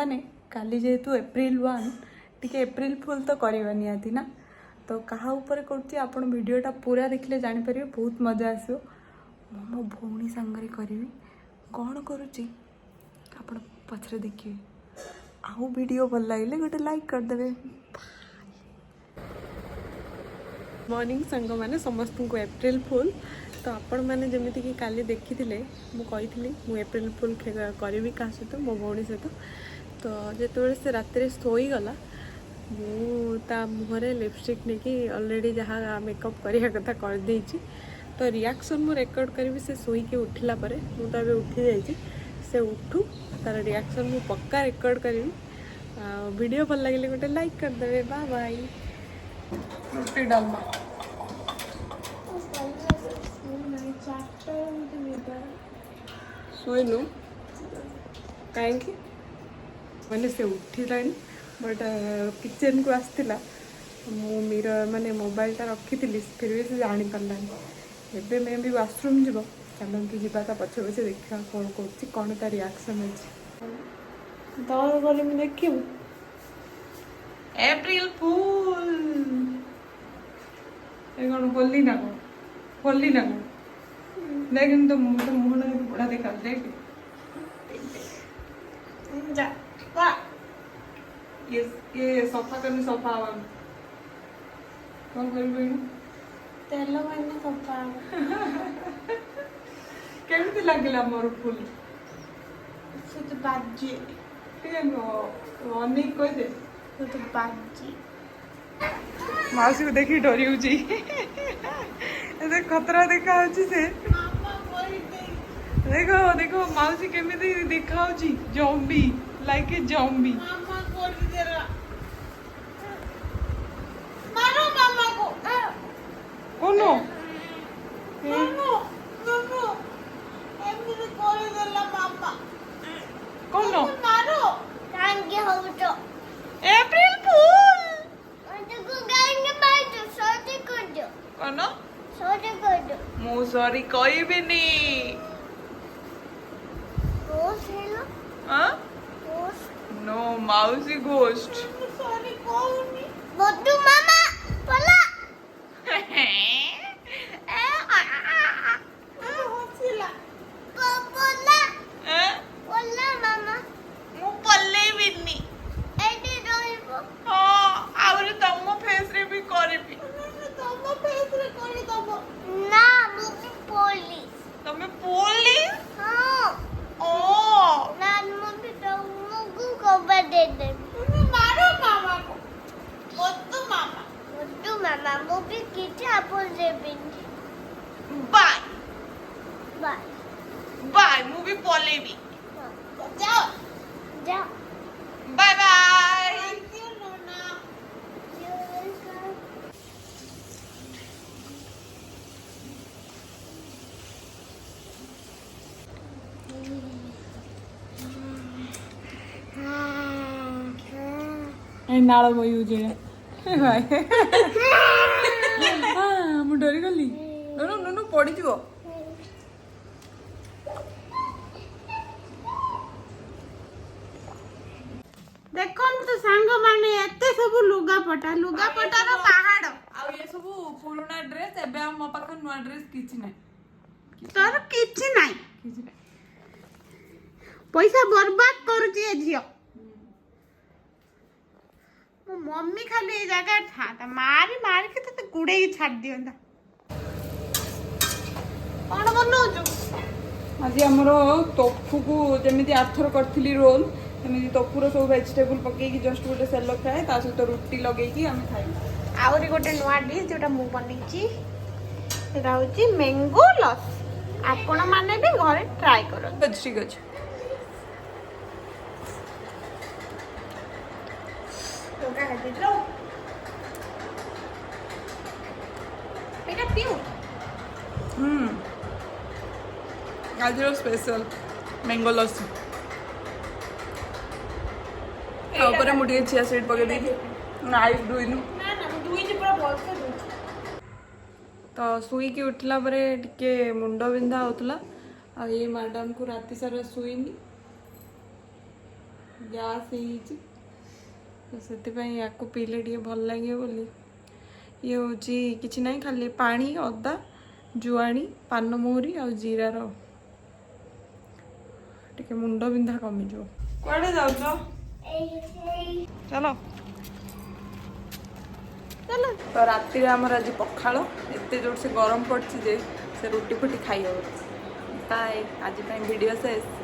माने काली जेहेतु April 1 T April fool तो करवा निहाती ना तो कहा ऊपर कर आपण वीडियोटा पूरा देखले जापर बहुत मजा आसो मो भौणी सांगरे करी कौन करुच्ची आप पछरे देखिए आउ वीडियो भल लगे गोटे लाइक करदे। मॉर्निंग सांग मैंने समस्त को एप्रिल फुल तो आपण मैंने जमीती कि काली देखी मुझे एप्रिल फुल करी क्या सहित मो भौणी सहित तो जिते से रात शोईगला मुता मुहरे लिपस्टिक नहीं ऑलरेडी जहाँ मेकअप करने कथा करदे तो रिएक्शन मु रेकर्ड करी से शोईकी उठिला परे मु तो उठी जाइए से उठू तार रिएक्शन मु पक्का रेकर्ड करी वीडियो भल लगे गोटे लाइक करदे। Bye bye. रुटी डालमा शुनु कहीं मैंने से उठिला बट किचन को आसला मु मिरर माने मोबाइलटा रखी थी फिर भी से जानी पारानी एवं मैं भी वाशरूम जीव चलती जावा पछे पछे देखा कौन कौन तार रिएक्शन होर देखू एप्रिल फुल कौन होली ना कौन देख तो मुहना बुढ़ा देखा देख ये सफा करनी सफा कौन कर तेल मैंने सफा केमती लगे मोर फुल से तो बाजी अनेक कह दे तो बाजी मासी को देखी डरी खतरा देखा से देखो देखो माउसी केमिति देखा जॉम्बी लाइक ए जॉम्बी मारो मामा को कौन मामा मामा एमनी कोई देला मामा कौन मारो कांगे हो तो एप्रिल फुल अंत को गाएंगे भाई तो सोचे कर दो कौन सोचे कर दो मु सॉरी कोई भी नहीं रोज हेलो हाँ रोज नो माउसी घोस्ट सॉरी कौन बद्दू मामा पला हसीला पला पला मामा मु पल्ले बिन्नी एडी रोइबो हाँ आउरे तम फेस रे भी करबी तम फेस रे करी दबो ना मुझे पुलिस तमे पुलिस हां ओ ना मुझे तो मुगु को दे दे मारो मामा को बद्दू मामा मुझे किटे अपन दे बिंदी बाय बाय बाय मु भी पलेबी जाओ जाओ बाय बाय थैंक यू नोना यू वेलकम नाल यूज मु डरी गली नुनु नुनु पड़ी जीवो देखन तो सांग माने एते सब लुगापटा रो पहाड़ आ ये सब पुराना ड्रेस एबे हम पाख नुआ ड्रेस किछि नै तोर किछि नाही किछि नै पैसा बर्बाद करूची ए झियो मो मम्मी खाली ए जगह था मारी मारी के तो गुड़े ही छाड़ दियंदा कौन बनौଛୁ आज हमरो टोफू को जेमिति आर्थर करथिली रोल सेमिति टोफूर सब वेजिटेबल पकेकी जस्ट गोटे सेलो फ्राए ता सहित रुटी लगेकी हम खाई आउरी गोटे नुआ डिश जोटा मु बनेची सेटा होची मैंगो लस्सी आपण माने भी घरे ट्राई करो ठीक अछि टोका है लो एटा पिउ आज स्पेशल मैंगो लस्सी ऊपर मुझे चिया सीड पके दी नाइफ दुइनु ना ना दुई जे पूरा बोल से दू तो शुईकी उठला परे टिके मुंड बिंधा होतला आ ये मैडम को राति सारा शुईनी ଗ୍ୟାସ୍ ହେଇଯାଇଛି ତ ସେଥିପାଇଁ ୟାକୁ ପିଇଲେ ଟିକେ ଭଲ ଲାଗିବ ବୋଲି ଇଏ ହେଉଛି କିଛି ନାହିଁ ଖାଲି ପାଣି ଅଦା ଜୁଆଣି ପାନମହୁରି ଆଉ ଜିରାର ଟିକେ ମୁଣ୍ଡ ବିନ୍ଧା କମିଯିବ। କୁଆଡ଼େ ଯାଉଛ? ଚାଲ ଚାଲ। ତ ରାତିରେ ଆମର ଆଜି ପଖାଳ ଏତେ ଜୋର ସେ ଗରମ ପଡିଛି ଯେ ସେ ରୁଟି ଫୁଟି ଖାଇ ହବ। ବାଏ ଆଜି ପାଇଁ ଭିଡ଼ିଓ ଶେଷ।